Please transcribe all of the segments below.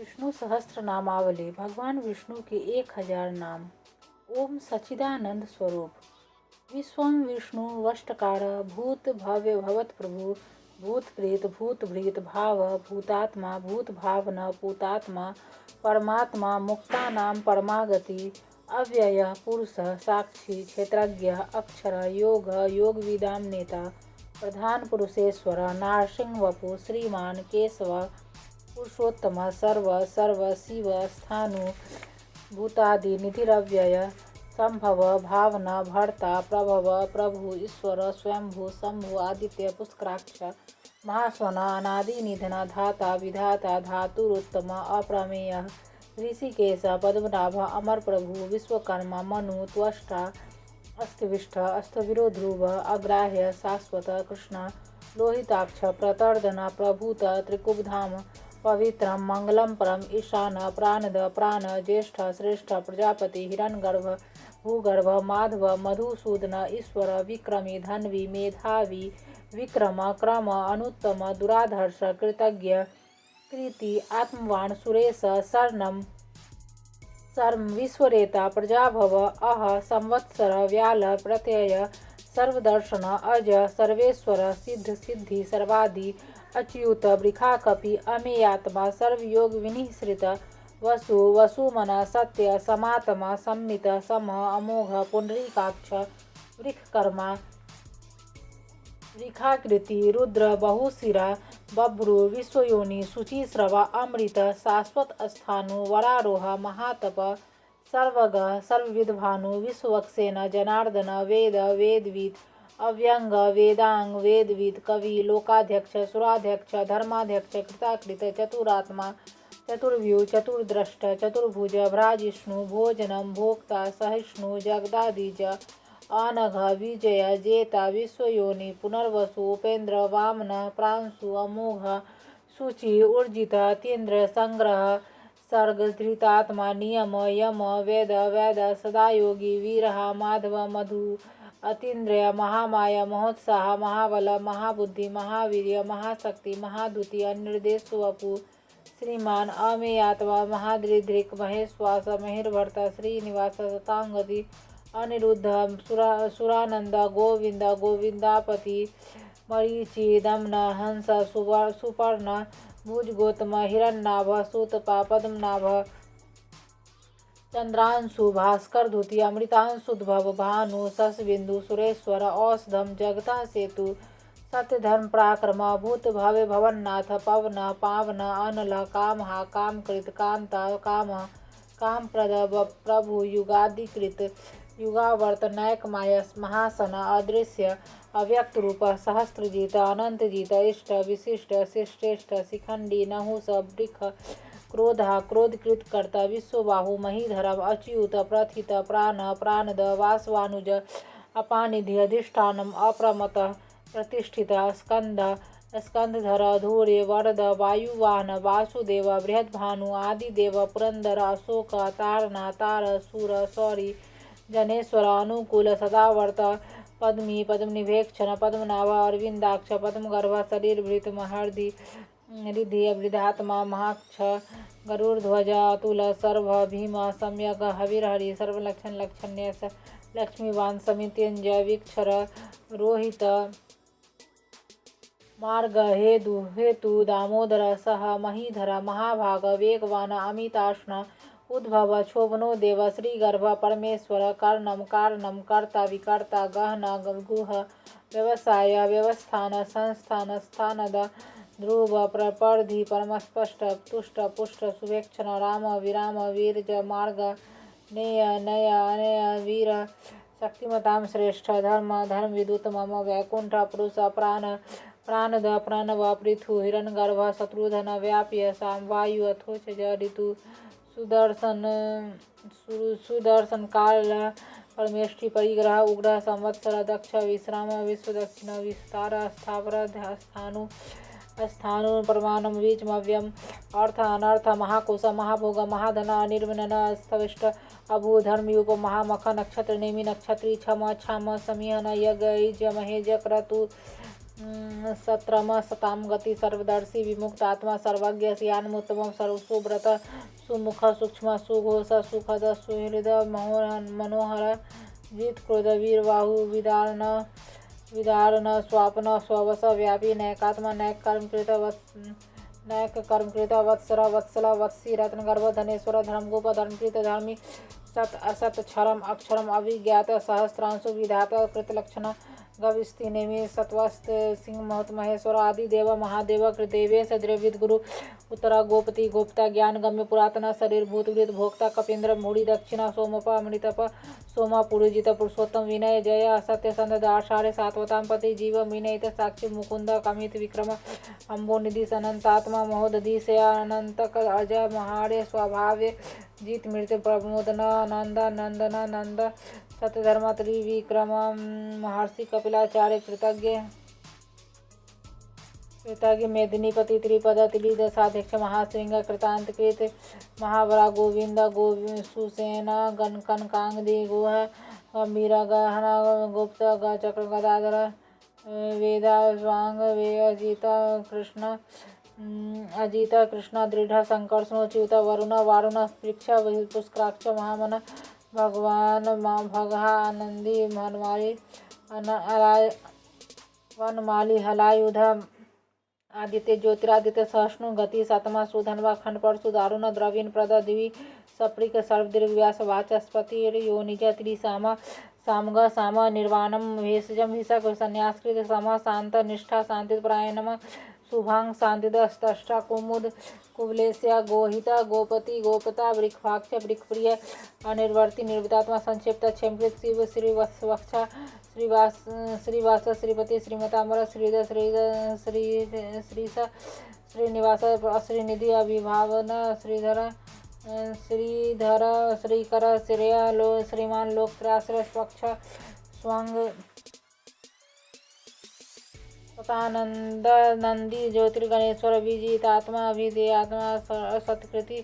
विष्णु सहस्त्र नामावली। भगवान विष्णु के 1000 नाम। ओम सच्चिदानंद स्वरूप। विश्वम विष्णु वष्टकार भूत भव्य भवत प्रभु भूत प्रेत भूत भृत भाव भूतात्मा भूत भावना भूतात्मा परमात्मा मुक्तानाम परमागति अव्यय पुरुष साक्षी क्षेत्रज्ञ अक्षर योग योगविदाम नेता प्रधान पुरुषेश्वर नारसिंह वपु श्रीमान केशव पुरुषोत्तम सर्व सर्व शिव स्थानु भूतादि निधिरव्यय संभव भावना भर्ता प्रभव प्रभु ईश्वर स्वयंभू शंभु आदित्य पुष्कराक्ष महास्वन अनादि निधन धाता विधाता धातुरुत्तम अप्रमेय ऋषिकेश पद्मनाभ अमर प्रभु विश्वकर्मा मनु त्वष्टा अस्तविष्ठ अस्तविरो ध्रुव अग्राह्य शाश्वत कृष्ण लोहिताक्ष प्रतर्दन प्रभूत त्रिकुबधाम पवित्रम मंगलम परम ईशान प्राणद प्राण ज्येष्ठ श्रेष्ठ प्रजापति हिरण्यगर्भ भूगर्भ माधव मधुसूदन ईश्वर विक्रमी धन्वी मेधावी विक्रम क्रम अनुत्तम दुराधर्ष कृतज्ञ कृति आत्मवान सुरेश शरणम सर्व विश्वरेता प्रजाभव अह संवत्सर व्याल प्रत्यय सर्वदर्शन अज सर्वेश्वर सिद्ध सिद्धि सर्वादि अच्युत वृखाकपि अमेयात्मा सर्वयोग विनिश्रित वसु वसुमन सत्य समात्मा सम्मित सम अमोघ पुंडरीकाक्ष वृखकर्मा वृखाकृति रुद्र बहुशिरा बभ्रु विश्वयोनि शुचिस्रव अमृत शाश्वत स्थानु वरारोह महातप सर्वग सर्वविद्भानु विश्वक्सेन जनार्दन वेद वेदविद अव्यंग वेदांग वेदविद कवि लोकाध्यक्ष सुराध्यक्ष धर्माध्यक्ष कृताकृत चतुरात्मा चतुर्व्यू चतुर्द्रष्ट चतुर्भुज भ्राजिष्णु भोजनम भोक्ता सहिष्णु जगदादिज अनघ विजय जेता विश्वयोनि पुनर्वसु उपेन्द्र वामन प्रांशु अमोघ शुचि ऊर्जित अतीन्द्र संग्रह सर्ग धृतात्मा नियम यम वेद वेद सदायोगी वीरहा माधव मधु अतीन्द्रिय महामाया महोत्साह महाबल महाबुद्धि महावीर्य महाशक्ति महाद्युति अनिर्देशवपु श्रीमान अमेयात्मा महादृदृक् महेश्वास महिर्भर्त श्रीनिवास शतांगति अनिरुद्ध सुरानंद गोविंद गोविंदापति मरीचि दमन हंस सुपर्ण भुज गौतम हिरण्यनाभ सूतपा पद्मनाभ चंद्रांशु भास्कर धुति अमृतांशुद्भव भानु शशबिंदु सुरेश्वर औषधम जगतः सेतु सत्यधर्म पराक्रम भूत भव्य भवन्नाथ पवन पावन अनल कामहा कामकृत कांता काम कामप्रद प्रभु युगादिकृत युगावर्त नैक मायस महासन अदृश्य अव्यक्त रूप सहस्त्रजीत अनंतजीत इष्ट विशिष्ट शिष्टेष्ट शिखंडी नहुस वृख क्रोधा क्रोधकृत कर्ता विश्वबाहु महीधरम अच्युत प्रथित प्राण प्राणद वासवानुज अपानिधि अधिष्ठानम अप्रमत प्रतिष्ठित स्कंद स्कंधधर धूर्य वरद वायुवाहन वासुदेव बृहद्भानु आदिदेव पुरंदर अशोक तारना तार सूर सौरी जनेश्वर अनुकूल सदावर्त पद्मी पद्मनिभेक्षण पद्मनाभ अरविंदाक्ष पद्मगर्भ शरीरभृत महर्दि रिद्धि वृद्धात्मा महाक्ष गरुड़ध्वज अतुल सर्व भीम सम्यक हविर्हरि सर्वलक्षण लक्षण्य लक्ष्मीवान समित्यंजय विक्षर रोहित मार्ग हेतु दामोदर सह महीधर महाभाग वेगवान अमिताष्ण उद्भव क्षोभनो देव श्रीगर्भ परमेश्वर कर्णम कारणम कर्ता विकर्ता गहन गुह व्यवसाय व्यवस्थान संस्थान स्थानद ध्रुव प्रपर्धि परमस्पष्ट तुष्ट पुष्ट सुवेक्षण राम विराम वीरज मार्ग नेय नय अनय वीर शक्तिमतां श्रेष्ठ धर्म धर्म विदुतम वैकुंठ पुरुष प्राण प्राणद प्रणव पृथु हिरण्यगर्भ शत्रुधन व्याप्य साम वायु अथोच ऋतु सुदर्शन काल परमेष्टि परिग्रह उग्र संवत्सर दक्ष विश्राम विश्व दक्षिण विस्तार स्थावर स्थानु स्थानु प्रमाणम बीजमव्यम अर्थ अनर्थ महाकोश महाभोग महाधन अनिर्विनन स्थविष्ट अभू धर्मयुप महामख नक्षत्र नेमि नक्षत्री क्षम क्षम समीहन यज्ञ महेज क्रतु सत्रम सताम गति सर्वदर्शी विमुक्त आत्मा सर्वज्ञ सियान्मुत्तमं सर्वसुव्रत सुमुख सूक्ष्म सुघोष सुखद सुहृद मनोहर जित क्रोध वीर बाहु विदारण स्वापन स्ववश व्यापी नैकात्मा नैक कर्मकृत वत्सर वत्सल वत्सी रत्नगर्भ धनेश्वर धर्मगोप धर्मकृत धर्मी सत असत क्षरम अक्षरम अभिज्ञात सहस्रांशु विधात कृतलक्षण गविस्ति नेमि सत्वस्त सिंह महत महेश्वर आदि देव महादेव कृदेवेश द्रविद गुरु उत्तरा गोपति गोप्ता ज्ञान गम्य पुरातना शरीर भूतवृत भोक्ता कपिंद्र मूढ़ि दक्षिणा सोमपा अमृतप सोमा पुरुजित पुरुषोत्तम विनय जय असत्य संद आषाढ़ सात्वताम पति जीव विनयित साक्षी मुकुंद कमित विक्रम अम्बोनिधि अनंतात्मा महोदधीश अनंत अजय महाड़े स्वभाव्य जीत मृत्यु प्रमोदन नंद नंदन नंद सत्यधर्मा त्रिविक्रम महर्षि कपिलाचार्य कृतज्ञ मेदिनीपति त्रिपद त्रिदशाध्यक्ष महासिंह कृतांतकृत महावरा गोविंद सुसेना कनकांगदी गुह गंभीर गहना गुप्त चक्र गदाधर वेदा स्वांग वे अजित कृष्ण दृढ़ संकर्षणोच्युत वरुण वारुण वृक्ष पुष्कराक्ष महामन भगवान भगहा आनंदी वनमाली हलायुध आदित्य ज्योतिरादित्य सहिष्णु गति सतमा सुधनवा खंड परशु दारुण द्रवीण प्रद दिवी सप्रिक सर्वदीर्घ व्यास वाचस्पति योनिज त्रिसामा सामग साम निर्वाणम भेषजम हिसक संन्यासकृत सम शांत निष्ठा शांति परायणम शुभांग शांतिद स्तष्टा कुमुद कुबलेस्या गोहिता गोपति गोपता वृक्षाक्ष वृक्षप्रिय अनिर्वर्ति निर्वितात्मा संक्षिप्त क्षेमकृत शिव श्रीवत्सवक्षा श्रीवास श्रीपति श्रीमतांबर श्रीश श्रीनिवास श्रीनिधि अभिभावन श्रीधर श्रीकर श्रीमान लोकत्राश्रय स्वच्छ स्वांग सतानंद नंदी ज्योतिर्गणेश्वर विजितात्मा अभिधेयात्मा सत्कृति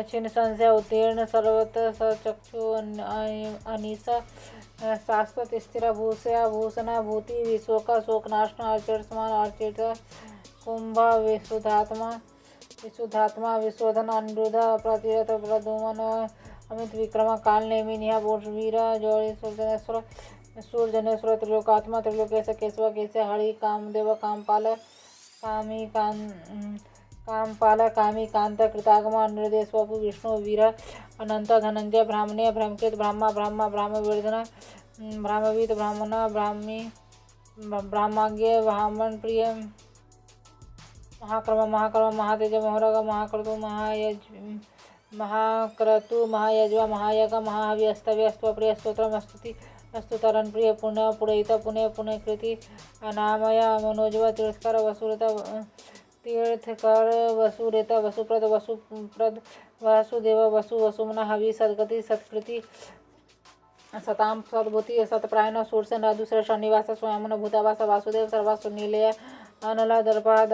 छिन्न संशय उत्तीर्ण सर्वत सचक्षु अनिश शाश्वत स्थिर भूषया भूषणा भूति विशोक शोकनाशन अर्चित समान अर्चित कुंभ विशुद्धात्मा विशोधन अनिरुद्ध प्रतिरथ प्रदुमन अमित विक्रम काल नेमि निहा वीर जोड़ी सूर्यनेश्वर सूर्यनेश्वर त्रिलोकात्मा त्रिलोकेश केशव केश हरि कामदेव कामपाल कामी कांत कृतागम अनिर्देश वपु विष्णु वीर अनंत धनंजय ब्राह्मण्य ब्रह्मकृत ब्राह्मवर्धन ब्राह्मवीत ब्राह्मण ब्राह्मज्ञ ब्राह्मण प्रिय महाक्रम महातेज महरग महाक्रतु महायज्वा महायग महाहवि अस्तव्य अस्तप्रिय स्तोत्रम स्तुतरन प्रिय पुण्य पुरहित पुण्य कृति अनामय मनोजव तीर्थकर वसुरेत वसुप्रद वासुदेव वसुमना हवि सद्गति सत्कृति सताम सद्भूति सतप्रायण सूर्य नदुसर शनिवास स्वयं भूतावास वासुदेव सर्वासु नीलय अनला दर्पहा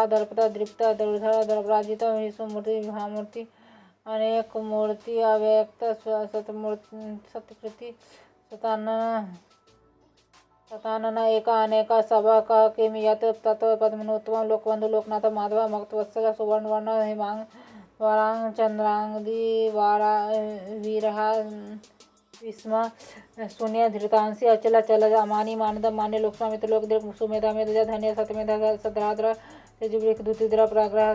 दर्पदा दृप्ता दर्धर दर्पराजित विश्वमूर्ति महामूर्ति अनेक मूर्ति अव्यक्त सत्कृति सतानन एक अनेक सभा कह किम यत तत्व पद्मनोत्तम लोकबंधु लोकनाथ माधव मक्तवत्सल सुवर्ण वर्ण हिमांग वरांग चंद्रांगदी वीरहा विस्म शून्य धृतांसी अचल चल अमानी मानद मान्य लोकस्वामित्र लोकदीर्घ सुमेधा मेधजा धन्य सतमेधा सद्राद्र तेजवृक दूतिद्र प्राग्रह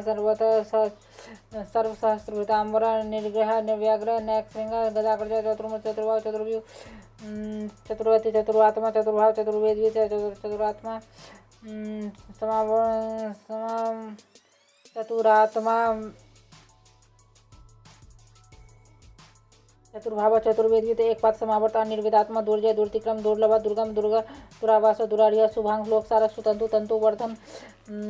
सर्वसहस्रभृतांबर निर्ग्रह निर्व्याग्रह नैक श्रृंग गदाकृज चतुर्मुख चतुर्भाव चतुर्व्यू चतुर्वती चतुर्वात्मा चतुर्भाव चतुर्वेदी चतुरात्मा चतुरात्मा चतुर्भाव चतुर्वेद एक पाद समावर्त निर्वेदात्मा दुर्जय दुर्तिक्रम दुर्लभ दुर्गम दुर्ग दुरावास दुरारिय शुभांग लोक सारक सुतंतु तंतु वर्धन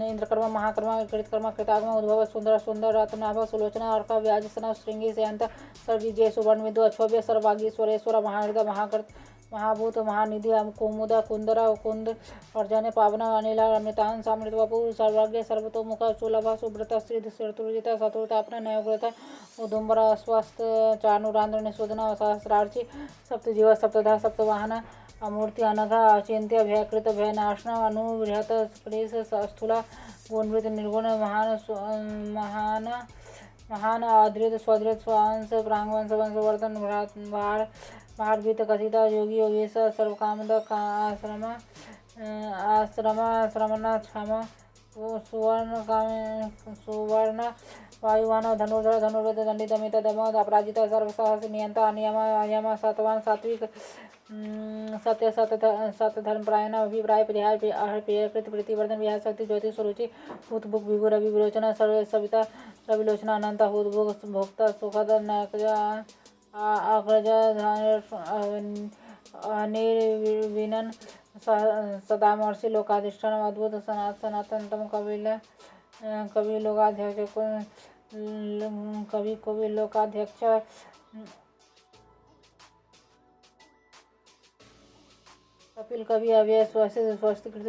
इंद्रकर्म महाकर्म कृतकर्म कृतागम उद्भव सुंदर सुंदर रत्नाभ सुलोचना अर्क व्याजसना श्रृंगी जयंत सर्विजय सुवर्ण विदु अक्षोभ्य सर्वागी स्वरेश्वर महाहृदय महाकृत महाभूत महानिधि कुमुदा कुंदरा कुंद पर्जन्य पावना अनिला अमृतान सामृत वपु सर्वज्ञ सर्वतोमुख सुलभ सुब्रत श्री शत्रुजिता शत्रुतापन नयोग्रता उदुम्बरा अस्वस्थ चानुरांध्र निशोधना सहस्रार्ची सप्तजीव सप्तधा सप्तवाहन अमूर्ति अनघा अचिंत्य भयकृत भयनाशना अनुबृहत क्लेश स्थूला गुणवृत निर्गुण महान महान आदृत स्वदृत स्वांश प्रांगवंश वंशवर्धन भारभीत कथिता योगी योगेश सर्वकामद आश्रम आश्रमना क्षम सुवर्ण वायुवान धनुर्धर धनुर्वृत दंडित अमित दमोद अपराजिता सर्वसाहस नियंता अनियम सतवान सात्विक सत्य सत धर्म प्रायण अभिप्राय परिहार पेय कृत प्रतिवर्धन विहार शक्ति ज्योति सुरुचि भूत भुक विभु रवि विरोचना सर्व सविता रविलोचना अनंता हुत भोग भोक्ता सुखद अग्रज अनिर्विनन सदामर्षि लोकाधिष्ठान अद्भुत सनातनतम कवि लोकाध्यक्ष कवि लोकाध्यक्ष कपिल कवि अव्यय स्वस्ति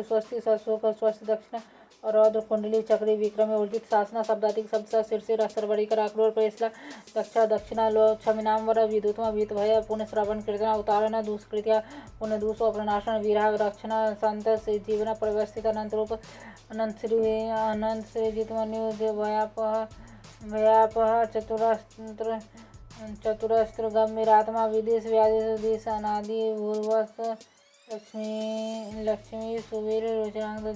स्वस्ति सशोक स्वस्ति दक्षिण और रौद्र कुंडली चक्री विक्रम ऊर्जित शासना शब्दातिक शब्द शीर्षे सरवरिकर आक्रोर प्रेसला दक्षा दक्षिणा क्षमिनांवर विदुत्म वीत भय पुण्य श्रवण कीर्तना उतारण दुष्कृत्या पुण्य दूषो प्रणाशन विराग रक्षण संत जीवन परिवस्थित अनंत रूप अनंत श्री जितमन्यु भयापह चतुरस्त्र गंभीरात्मा विदेश व्यादेश अनादि भूर्वस लक्ष्मी सुवीर रुचिरांग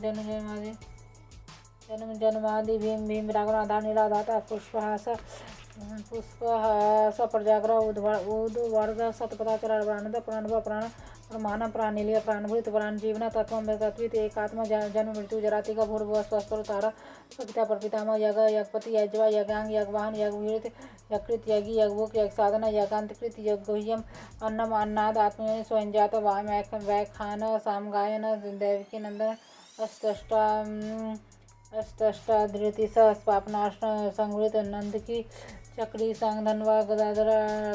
जन्मादि भीम रागण आधार नीलाधाता पुष्पहास प्रजाग्रह उद्वर्ग सतपदाचर प्राणद प्रणव प्राण प्रमाण प्राणिलिय प्राणभूत प्राण जीवन तत्व तत्वित एकात्म जन्म मृत्यु जरातिका भूर्भुव स्वस्तर तारा सविता प्रपितामह यज्ञ यज्ञपति यज्वा यज्ञांग यज्ञवाहन यज्ञवीर यकृत यज्ञ यज्ञभुक यज्ञ साधना यज्ञांतकृत यज्ञोह्यम अन्नम अन्नाद आत्मयोनि स्वयंजात व्याख्यान सामगायन दैविकी नंदन अष्टाधृति स्वापनाष्ट संवृत नंद की चक्री सांग धनवा गदाधर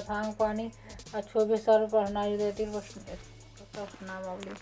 थांग पानी अक्षोभ्य सर्व प्रणाली प्रश्नावली।